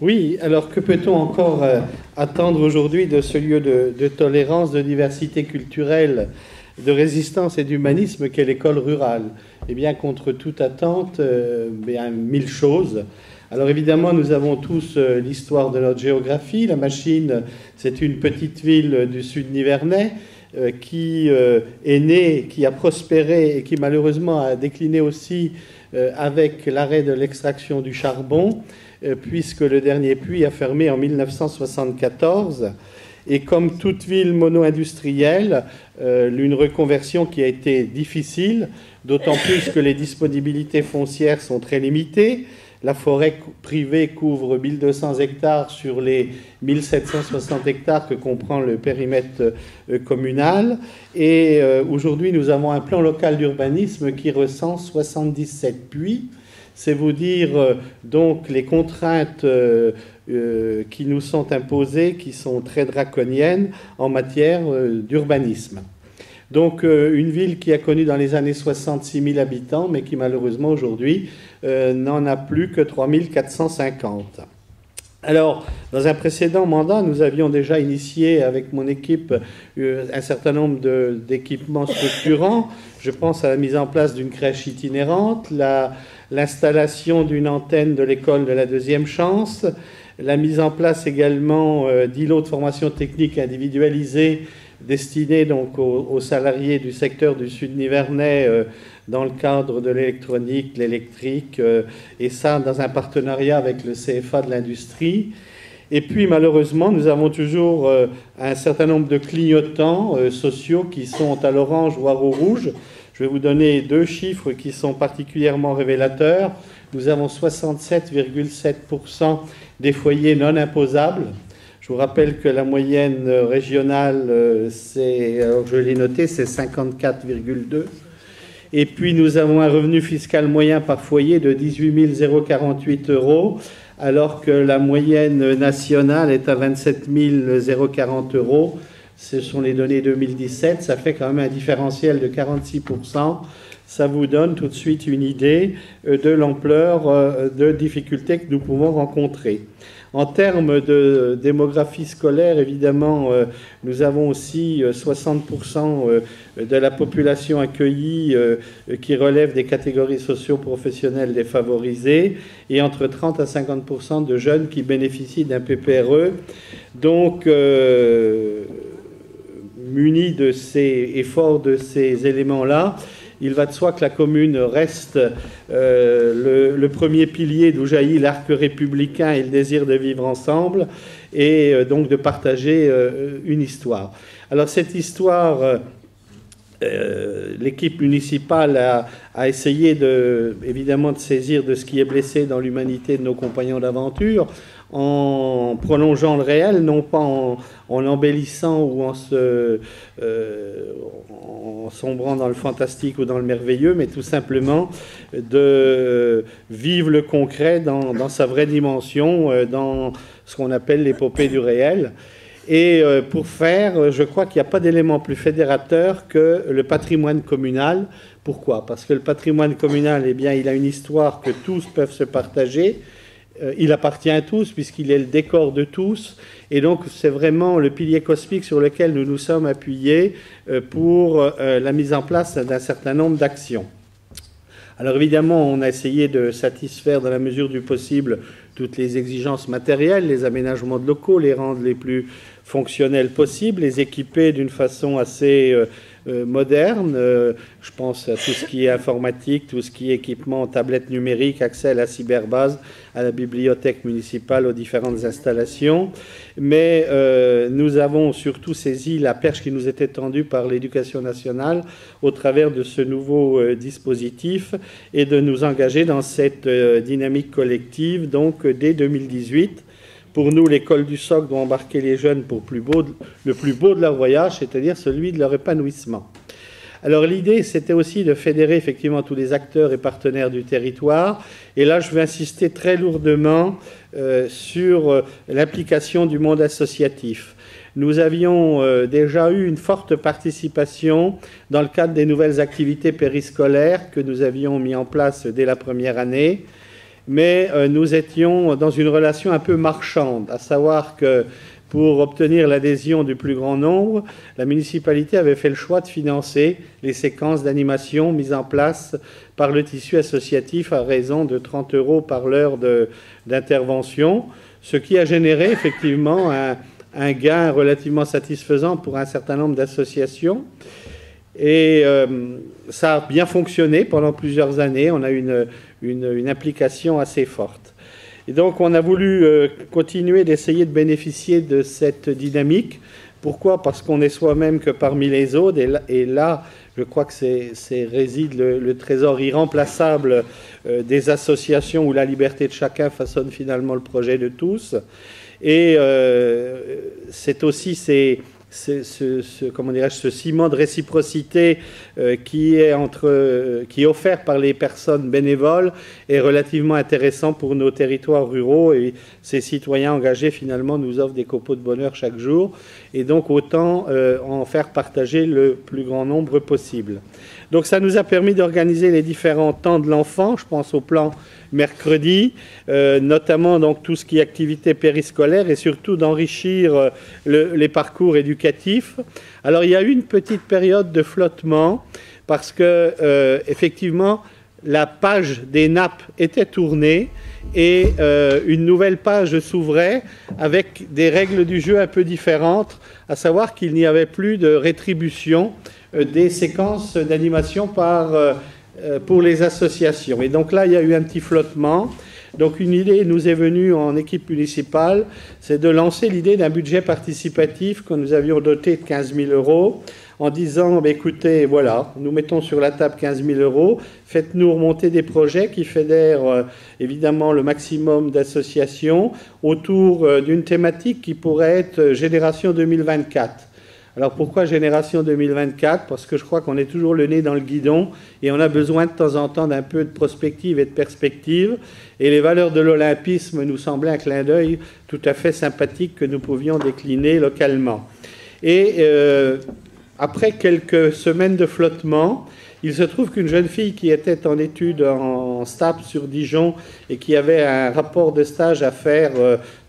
Oui, alors que peut-on encore attendre aujourd'hui de ce lieu de tolérance, de diversité culturelle, de résistance et d'humanisme qu'est l'école rurale? Eh bien, contre toute attente, bien, mille choses. Alors évidemment, nous avons tous l'histoire de notre géographie. La Machine, c'est une petite ville du sud nivernais qui est née, qui a prospéré et qui malheureusement a décliné aussi avec l'arrêt de l'extraction du charbon, puisque le dernier puits a fermé en 1974. Et comme toute ville mono-industrielle, une reconversion qui a été difficile, d'autant plus que les disponibilités foncières sont très limitées. La forêt privée couvre 1200 hectares sur les 1760 hectares que comprend le périmètre communal. Et aujourd'hui, nous avons un plan local d'urbanisme qui recense 77 puits. C'est vous dire donc les contraintes qui nous sont imposées, qui sont très draconiennes en matière d'urbanisme. Donc une ville qui a connu dans les années 66 000 habitants, mais qui malheureusement aujourd'hui n'en a plus que 3 450. Alors, dans un précédent mandat, nous avions déjà initié avec mon équipe un certain nombre d'équipements structurants. Je pense à la mise en place d'une crèche itinérante, l'installation d'une antenne de l'école de la deuxième chance, la mise en place également d'îlots de formation technique individualisés destinés donc aux salariés du secteur du Sud Nivernais dans le cadre de l'électronique, l'électrique, et ça dans un partenariat avec le CFA de l'industrie. Et puis malheureusement, nous avons toujours un certain nombre de clignotants sociaux qui sont à l'orange voire au rouge. Je vais vous donner deux chiffres qui sont particulièrement révélateurs. Nous avons 67,7% des foyers non imposables. Je vous rappelle que la moyenne régionale, alors je l'ai noté, c'est 54,2. Et puis nous avons un revenu fiscal moyen par foyer de 18 048 €, alors que la moyenne nationale est à 27 040 €. Ce sont les données 2017, ça fait quand même un différentiel de 46%. Ça vous donne tout de suite une idée de l'ampleur de difficultés que nous pouvons rencontrer. En termes de démographie scolaire, évidemment, nous avons aussi 60% de la population accueillie qui relève des catégories socio-professionnelles défavorisées et entre 30 à 50% de jeunes qui bénéficient d'un PPRE. Donc, munis de ces efforts, de ces éléments-là, il va de soi que la commune reste le premier pilier d'où jaillit l'arc républicain et le désir de vivre ensemble et donc de partager une histoire. Alors cette histoire, l'équipe municipale a essayé évidemment de saisir de ce qui est blessé dans l'humanité de nos compagnons d'aventure en prolongeant le réel, non pas en l'embellissant ou en sombrant dans le fantastique ou dans le merveilleux, mais tout simplement de vivre le concret dans sa vraie dimension, dans ce qu'on appelle l'épopée du réel. Et pour faire, je crois qu'il n'y a pas d'élément plus fédérateur que le patrimoine communal. Pourquoi? Parce que le patrimoine communal, eh bien, il a une histoire que tous peuvent se partager. Il appartient à tous puisqu'il est le décor de tous. Et donc, c'est vraiment le pilier cosmique sur lequel nous nous sommes appuyés pour la mise en place d'un certain nombre d'actions. Alors évidemment, on a essayé de satisfaire dans la mesure du possible toutes les exigences matérielles, les aménagements de locaux, les rendre les plus fonctionnels possibles, les équiper d'une façon assez moderne. Je pense à tout ce qui est informatique, tout ce qui est équipement, tablettes numériques, accès à la cyberbase, à la bibliothèque municipale, aux différentes installations. Mais nous avons surtout saisi la perche qui nous était tendue par l'Éducation nationale au travers de ce nouveau dispositif et de nous engager dans cette dynamique collective, donc dès 2018. Pour nous, l'école du socle doit embarquer les jeunes pour le plus beau de leur voyage, c'est-à-dire celui de leur épanouissement. Alors l'idée, c'était aussi de fédérer effectivement tous les acteurs et partenaires du territoire. Et là, je vais insister très lourdement sur l'implication du monde associatif. Nous avions déjà eu une forte participation dans le cadre des nouvelles activités périscolaires que nous avions mis en place dès la première année. mais nous étions dans une relation un peu marchande, à savoir que pour obtenir l'adhésion du plus grand nombre, la municipalité avait fait le choix de financer les séquences d'animation mises en place par le tissu associatif à raison de 30 € par l'heure d'intervention, ce qui a généré effectivement un gain relativement satisfaisant pour un certain nombre d'associations. Et ça a bien fonctionné pendant plusieurs années. On a une implication assez forte. Et donc, on a voulu continuer d'essayer de bénéficier de cette dynamique. Pourquoi? Parce qu'on est soi-même que parmi les autres. Et là, je crois que réside le trésor irremplaçable des associations où la liberté de chacun façonne finalement le projet de tous. Et c'est aussi ce ciment de réciprocité qui est offert par les personnes bénévoles est relativement intéressant pour nos territoires ruraux, et ces citoyens engagés finalement nous offrent des copeaux de bonheur chaque jour, et donc autant en faire partager le plus grand nombre possible. Donc ça nous a permis d'organiser les différents temps de l'enfant. Je pense au plan mercredi, notamment donc tout ce qui est activité périscolaire, et surtout d'enrichir les parcours éducatifs. Alors il y a eu une petite période de flottement parce que effectivement la page des nappes était tournée et une nouvelle page s'ouvrait avec des règles du jeu un peu différentes, à savoir qu'il n'y avait plus de rétribution des séquences d'animation pour les associations. Et donc là, il y a eu un petit flottement. Donc une idée nous est venue en équipe municipale, c'est de lancer l'idée d'un budget participatif que nous avions doté de 15 000 €, en disant, écoutez, voilà, nous mettons sur la table 15 000 €, faites-nous remonter des projets qui fédèrent évidemment le maximum d'associations autour d'une thématique qui pourrait être Génération 2024. Alors pourquoi Génération 2024? Parce que je crois qu'on est toujours le nez dans le guidon et on a besoin de temps en temps d'un peu de prospective et de perspective. Et les valeurs de l'olympisme nous semblaient un clin d'œil tout à fait sympathique que nous pouvions décliner localement. Et après quelques semaines de flottement, il se trouve qu'une jeune fille qui était en études en STAPS sur Dijon et qui avait un rapport de stage à faire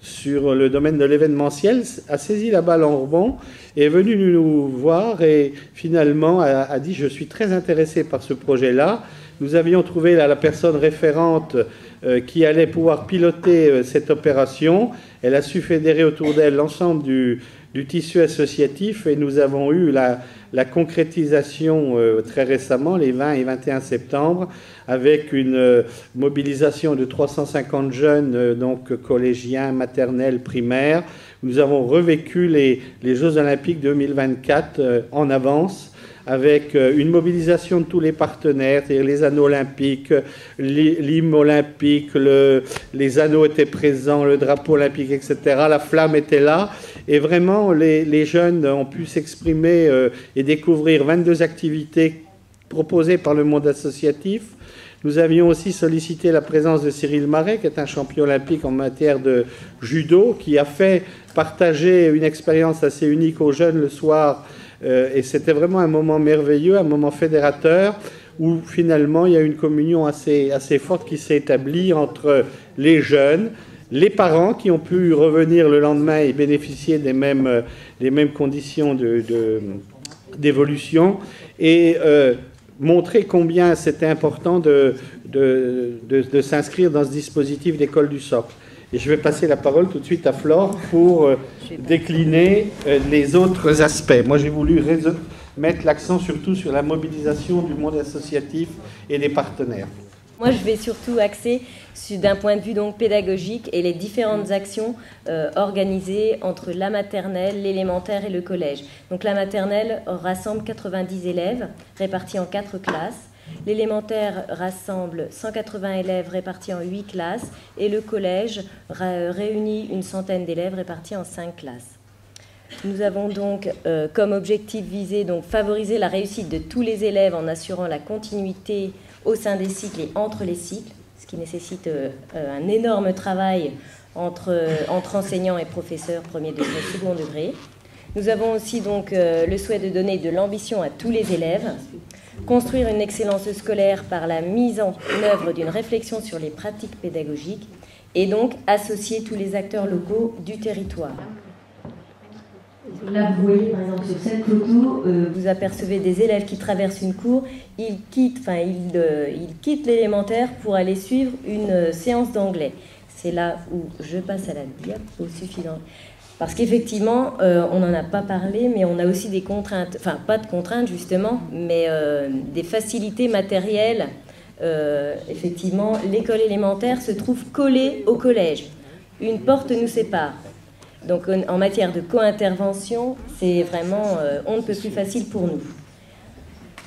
sur le domaine de l'événementiel a saisi la balle en rebond et est venue nous voir et finalement a dit « Je suis très intéressé par ce projet-là ». Nous avions trouvé la personne référente qui allait pouvoir piloter cette opération. Elle a su fédérer autour d'elle l'ensemble du tissu associatif et nous avons eu la concrétisation très récemment, les 20 et 21 septembre, avec une mobilisation de 350 jeunes, donc collégiens, maternels, primaires. Nous avons revécu les Jeux Olympiques 2024 en avance, avec une mobilisation de tous les partenaires, c'est-à-dire les anneaux olympiques, l'hymne olympique, les anneaux étaient présents, le drapeau olympique, etc. La flamme était là. Et vraiment, les jeunes ont pu s'exprimer et découvrir 22 activités proposées par le monde associatif. Nous avions aussi sollicité la présence de Cyril Marais, qui est un champion olympique en matière de judo, qui a fait partager une expérience assez unique aux jeunes le soir. Et c'était vraiment un moment merveilleux, un moment fédérateur, où finalement il y a une communion assez forte qui s'est établie entre les jeunes, les parents qui ont pu revenir le lendemain et bénéficier des mêmes conditions d'évolution, et montrer combien c'était important de s'inscrire dans ce dispositif d'école du socle. Et je vais passer la parole tout de suite à Flore pour décliner les autres aspects. Moi, j'ai voulu mettre l'accent surtout sur la mobilisation du monde associatif et des partenaires. Moi, je vais surtout axer d'un point de vue donc pédagogique et les différentes actions organisées entre la maternelle, l'élémentaire et le collège. Donc la maternelle rassemble 90 élèves répartis en 4 classes. L'élémentaire rassemble 180 élèves répartis en 8 classes et le collège réunit une centaine d'élèves répartis en 5 classes. Nous avons donc comme objectif visé donc favoriser la réussite de tous les élèves en assurant la continuité au sein des cycles et entre les cycles, ce qui nécessite un énorme travail entre enseignants et professeurs premier degré, second degré. Nous avons aussi donc le souhait de donner de l'ambition à tous les élèves, construire une excellence scolaire par la mise en œuvre d'une réflexion sur les pratiques pédagogiques et donc associer tous les acteurs locaux du territoire. Là, vous voyez par exemple sur cette photo, vous apercevez des élèves qui traversent une cour, ils quittent l'élémentaire pour aller suivre une séance d'anglais. C'est là où je passe à la diapo suffisante. Parce qu'effectivement, on n'en a pas parlé, mais on a aussi des contraintes, enfin pas de contraintes justement, mais des facilités matérielles. Effectivement, l'école élémentaire se trouve collée au collège. Une porte nous sépare. Donc en matière de co-intervention, c'est vraiment on ne peut plus facile pour nous.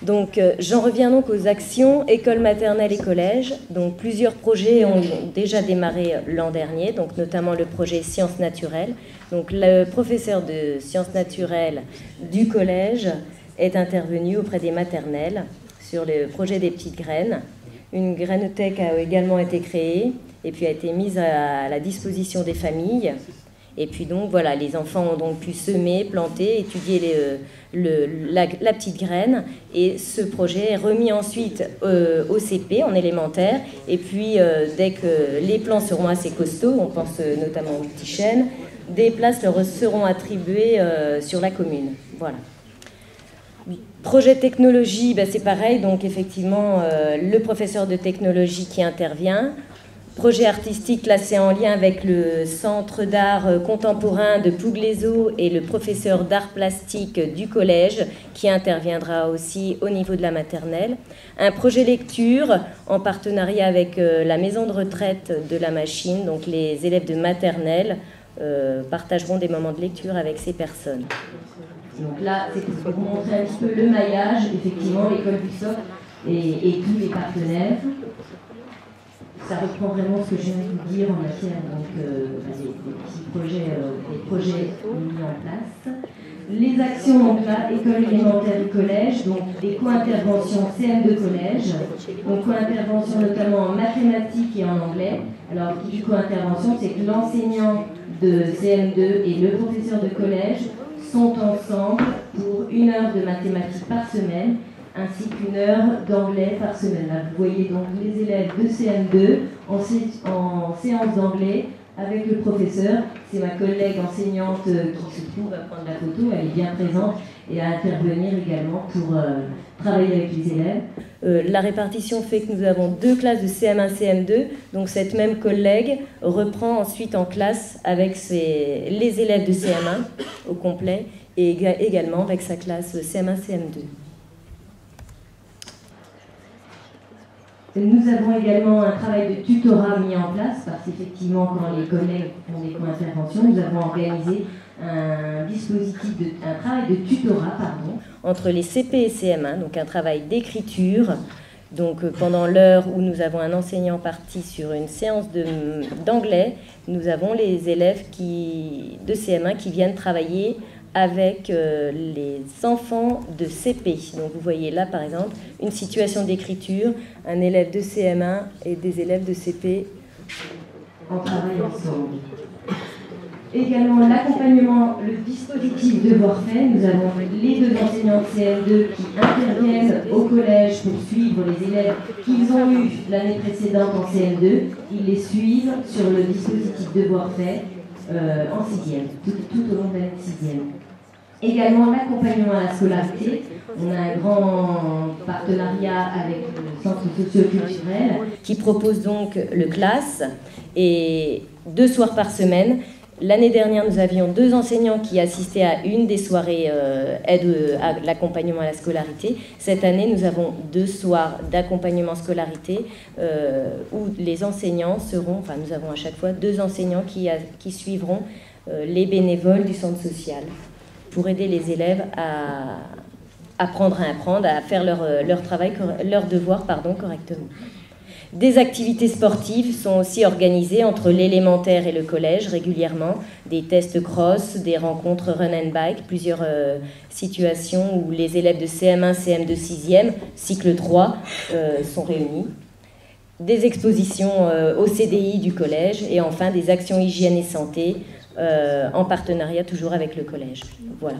Donc j'en reviens donc aux actions école maternelle et collège. Donc plusieurs projets ont déjà démarré l'an dernier, donc notamment le projet Sciences naturelles. Donc le professeur de sciences naturelles du collège est intervenu auprès des maternelles sur le projet des petites graines. Une grainothèque a également été créée et puis a été mise à la disposition des familles. Et puis donc voilà, les enfants ont donc pu semer, planter, étudier la petite graine. Et ce projet est remis ensuite au CP, en élémentaire. Et puis dès que les plants seront assez costauds, on pense notamment aux petits chênes, des places leur seront attribuées sur la commune. Voilà. Projet technologie, ben c'est pareil, donc effectivement le professeur de technologie qui intervient. Projet artistique classé en lien avec le Centre d'art contemporain de Pouglézeau et le professeur d'art plastique du collège qui interviendra aussi au niveau de la maternelle. Un projet lecture en partenariat avec la maison de retraite de la Machine, donc les élèves de maternelle partageront des moments de lecture avec ces personnes. Donc là, c'est pour vous montrer un petit peu le maillage, effectivement, l'école du socle et tous les partenaires. Ça reprend vraiment ce que je viens de vous dire en matière des projets mis en place. Les actions, donc là, école élémentaire et collège, donc des co-interventions CM2 collège, donc co-intervention notamment en mathématiques et en anglais. Alors, qui dit co-intervention, c'est que l'enseignant de CM2 et le professeur de collège sont ensemble pour 1 heure de mathématiques par semaine, ainsi qu'1 heure d'anglais par semaine. Là, vous voyez donc les élèves de CM2 en séance d'anglais avec le professeur. C'est ma collègue enseignante qui se trouve à prendre la photo, elle est bien présente et à intervenir également pour travailler avec les élèves. La répartition fait que nous avons 2 classes de CM1, CM2, donc cette même collègue reprend ensuite en classe avec les élèves de CM1 au complet et également avec sa classe CM1, CM2. Nous avons également un travail de tutorat mis en place parce qu'effectivement, quand les collègues font des co-interventions, nous avons organisé un travail de tutorat entre les CP et CM1, donc un travail d'écriture. Donc pendant l'heure où nous avons un enseignant parti sur une séance d'anglais, nous avons les élèves de CM1 qui viennent travailler avec les enfants de CP. Donc vous voyez là par exemple une situation d'écriture, un élève de CM1 et des élèves de CP en travail ensemble. Également l'accompagnement, le dispositif devoir fait. Nous avons les 2 enseignants de CM2 qui interviennent au collège pour suivre les élèves qu'ils ont eu l'année précédente en CM2. Ils les suivent sur le dispositif devoir fait en 6e, tout au long de l'année 6e. Également l'accompagnement à la scolarité. On a un grand partenariat avec le centre socio-culturel qui propose donc le CLAS et 2 soirs par semaine. L'année dernière, nous avions 2 enseignants qui assistaient à une des soirées aide à l'accompagnement à la scolarité. Cette année, nous avons 2 soirs d'accompagnement scolarité où les enseignants seront, enfin nous avons à chaque fois 2 enseignants qui suivront les bénévoles du centre social pour aider les élèves à apprendre, à faire leur travail, leur devoir correctement. Des activités sportives sont aussi organisées entre l'élémentaire et le collège régulièrement, des tests cross, des rencontres run and bike, plusieurs situations où les élèves de CM1, CM2, 6e, cycle 3 sont réunis. Des expositions au CDI du collège et enfin des actions hygiène et santé en partenariat toujours avec le collège. Voilà.